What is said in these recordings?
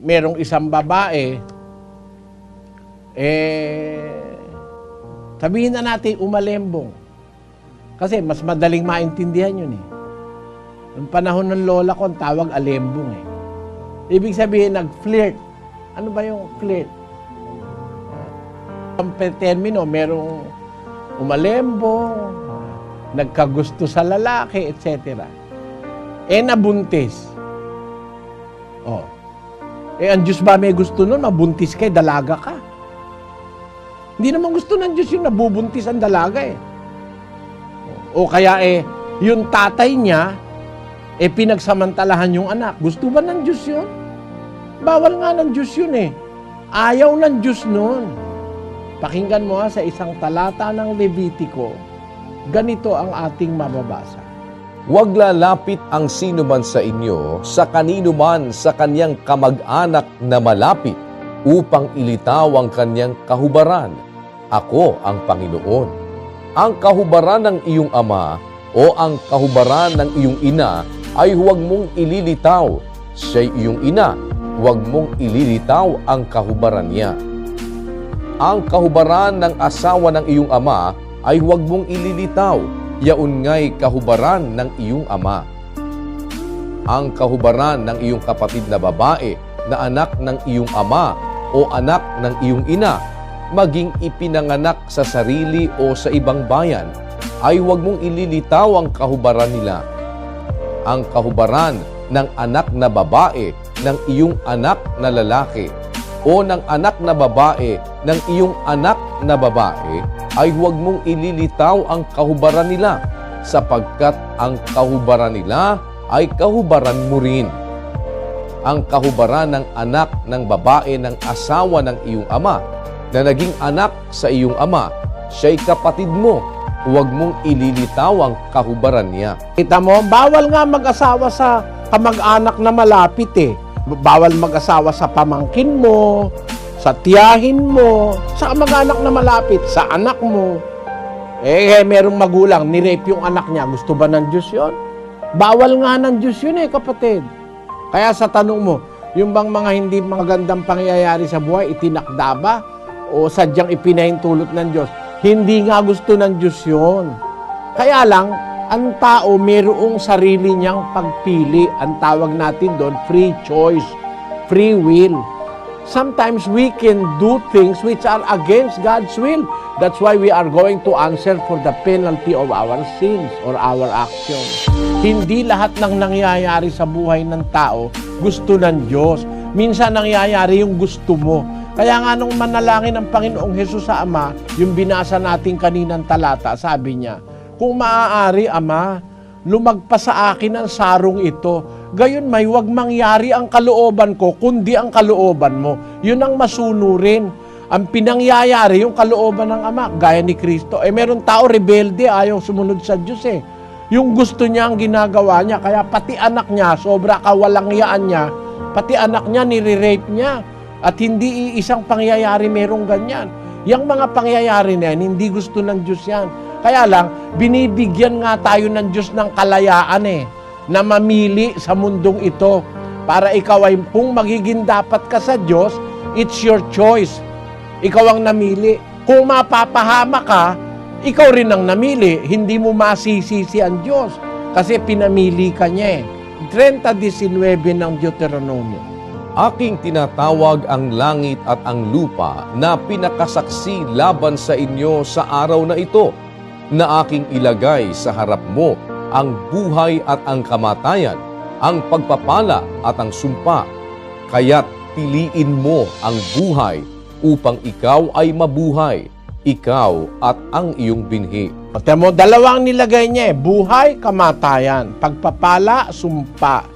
merong isang babae, sabihin na natin umalembong. Kasi mas madaling maintindihan yun eh. Noong panahon ng lola ko, ang tawag alembong eh. Ibig sabihin, nag-flirt. Ano ba yung flirt? Ang termino, merong umalembong, nagkagusto sa lalaki, etc. Nabuntis. Ang Diyos ba may gusto nun? Mabuntis ka, dalaga ka. Hindi naman gusto ng Diyos yung nabubuntis ang dalaga eh. O kaya yung tatay niya, pinagsamantalahan yung anak. Gusto ba ng Diyos yun? Bawal nga ng Diyos yun eh. Ayaw ng Diyos nun. Pakinggan mo sa isang talata ng Levitico, ganito ang ating mababasa. Huwag lalapit ang sino man sa inyo sa kanino man sa kanyang kamag-anak na malapit upang ilitaw ang kanyang kahubaran. Ako ang Panginoon. Ang kahubaran ng iyong ama o ang kahubaran ng iyong ina ay huwag mong ililitaw. Siya'y iyong ina, huwag mong ililitaw ang kahubaran niya. Ang kahubaran ng asawa ng iyong ama ay huwag mong ililitaw. Yaon nga'y kahubaran ng iyong ama. Ang kahubaran ng iyong kapatid na babae na anak ng iyong ama o anak ng iyong ina, maging ipinanganak sa sarili o sa ibang bayan, ay huwag mong ililitaw ang kahubaran nila. Ang kahubaran ng anak na babae ng iyong anak na lalaki o ng anak na babae ng iyong anak na babae, ay huwag mong ililitaw ang kahubaran nila, sapagkat ang kahubaran nila ay kahubaran mo rin. Ang kahubaran ng anak ng babae ng asawa ng iyong ama, na naging anak sa iyong ama, siya'y kapatid mo, huwag mong ililitaw ang kahubaran niya. Kita mo, bawal nga mag-asawa sa kamag-anak na malapit eh. Bawal mag-asawa sa pamangkin mo, sa tiyahin mo, sa kamag-anak na malapit, sa anak mo. Merong magulang, ni-rape yung anak niya. Gusto ba ng Diyos yun? Bawal nga ng Diyos yun eh, kapatid. Kaya sa tanong mo, yung bang mga hindi magandang pangyayari sa buhay, itinakda ba? O sadyang ipinahintulot ng Diyos? Hindi nga gusto ng Diyos yun. Kaya lang, ang tao mayroong sarili niyang pagpili. Ang tawag natin doon, free choice, free will. Sometimes we can do things which are against God's will. That's why we are going to answer for the penalty of our sins or our actions. Hindi lahat ng nangyayari sa buhay ng tao gusto ng Diyos. Minsan nangyayari yung gusto mo. Kaya nga nung manalangin ng Panginoong Hesus sa Ama, yung binasa natin kaninang talata, sabi niya, kung maaari, Ama, lumagpas sa akin ang sarong ito. Gayon may huwag mangyari ang kalooban ko, kundi ang kalooban mo. Yun ang masunurin. Ang pinangyayari, yung kalooban ng Ama, gaya ni Kristo. Meron tao rebelde, ayaw sumunod sa Diyos eh. Yung gusto niya ang ginagawa niya, kaya pati anak niya, sobra kawalangyaan niya, pati anak niya, nire-rape niya. At hindi isang pangyayari merong ganyan. Yang mga pangyayari na yan, hindi gusto ng Diyos yan. Kaya lang, binibigyan nga tayo ng Diyos ng kalayaan na mamili sa mundong ito. Para ikaw ay, kung magiging dapat ka sa Diyos, it's your choice. Ikaw ang namili. Kung mapapahama ka, ikaw rin ang namili. Hindi mo masisisi ang Diyos. Kasi pinamili ka niya 30:19 ng Deuteronomio. Aking tinatawag ang langit at ang lupa na pinakasaksi laban sa inyo sa araw na ito, na aking ilagay sa harap mo ang buhay at ang kamatayan, ang pagpapala at ang sumpa. Kaya't piliin mo ang buhay upang ikaw ay mabuhay, ikaw at ang iyong binhi. Tingnan mo, dalawang nilagay niya buhay, kamatayan, pagpapala, sumpa.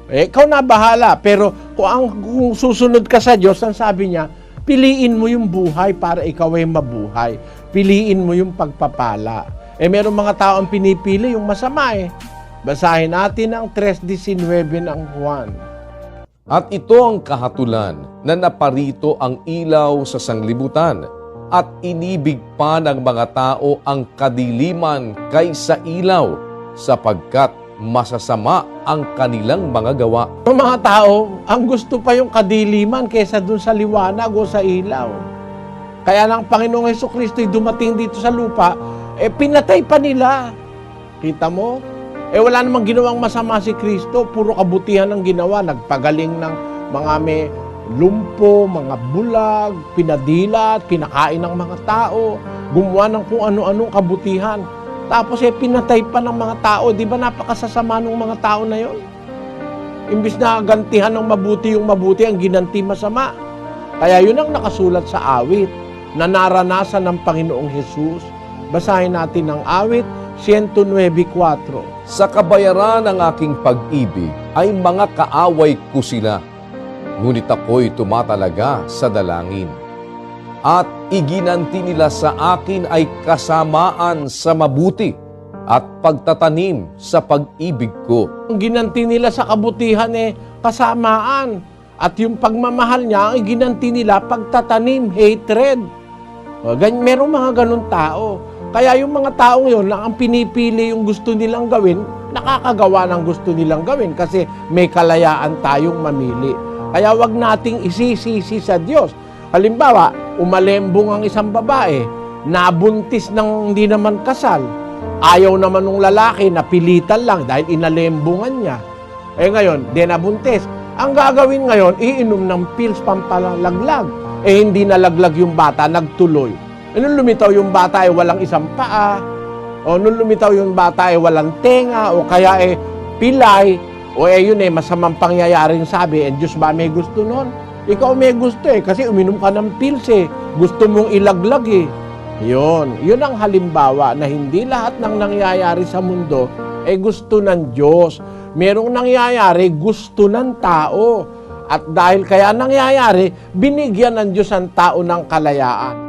Ikaw na bahala, pero kung susunod ka sa Diyos, ang sabi niya, piliin mo yung buhay para ikaw ay mabuhay. Piliin mo yung pagpapala. Meron mga tao ang pinipili yung masama Basahin natin ang 3:19 ng Juan. At ito ang kahatulan na naparito ang ilaw sa sanglibutan, at inibig pa ng mga tao ang kadiliman kaysa ilaw, sapagkat masasama ang kanilang mga gawa. Ang mga tao, ang gusto pa yung kadiliman kaysa dun sa liwanag o sa ilaw. Kaya lang Panginoong Hesukristo'y dumating dito sa lupa, pinatay pa nila. Kita mo? Wala namang ginawang masama si Kristo, puro kabutihan ang ginawa. Nagpagaling ng mga may lumpo, mga bulag, pinadilat, pinakain ng mga tao, gumawa ng kung ano-anong kabutihan. Tapos pinatay pa ng mga tao. Di ba napakasasama ng mga tao na yon? Imbis na gantihan ng mabuti yung mabuti, ang ginanti masama. Kaya yun ang nakasulat sa awit na naranasan ng Panginoong Hesus. Basahin natin ang awit 109:4. Sa kabayaran ng aking pag-ibig ay mga kaaway ko sila, ngunit ako'y tumatalaga sa dalangin. At iginanti nila sa akin ay kasamaan sa mabuti at pagtatanim sa pag-ibig ko. Ang ginanti nila sa kabutihan kasamaan. At yung pagmamahal niya, ang ginanti nila pagtatanim, hatred. Merong mga ganun tao. Kaya yung mga taong yun, ang pinipili yung gusto nilang gawin, nakakagawa ng gusto nilang gawin kasi may kalayaan tayong mamili. Kaya wag nating isisisi sa Diyos. Halimbawa, umalembong ang isang babae, nabuntis ng hindi naman kasal. Ayaw naman ng lalaki, napilitan lang dahil inalembungan niya. Ngayon, di nabuntis. Ang gagawin ngayon, iinom ng pills pampalalaglag. Hindi nalaglag yung bata, nagtuloy. Nung lumitaw yung bata ay walang isang paa, o nung lumitaw yung bata ay walang tenga, o kaya pilay, o yun masamang pangyayaring sabi, Diyos ba may gusto nun? Ikaw may gusto kasi uminom ka ng pills Gusto mong ilaglag Yun ang halimbawa na hindi lahat ng nangyayari sa mundo gusto ng Diyos. Merong nangyayari gusto ng tao. At dahil kaya nangyayari, binigyan ng Diyos ang tao ng kalayaan.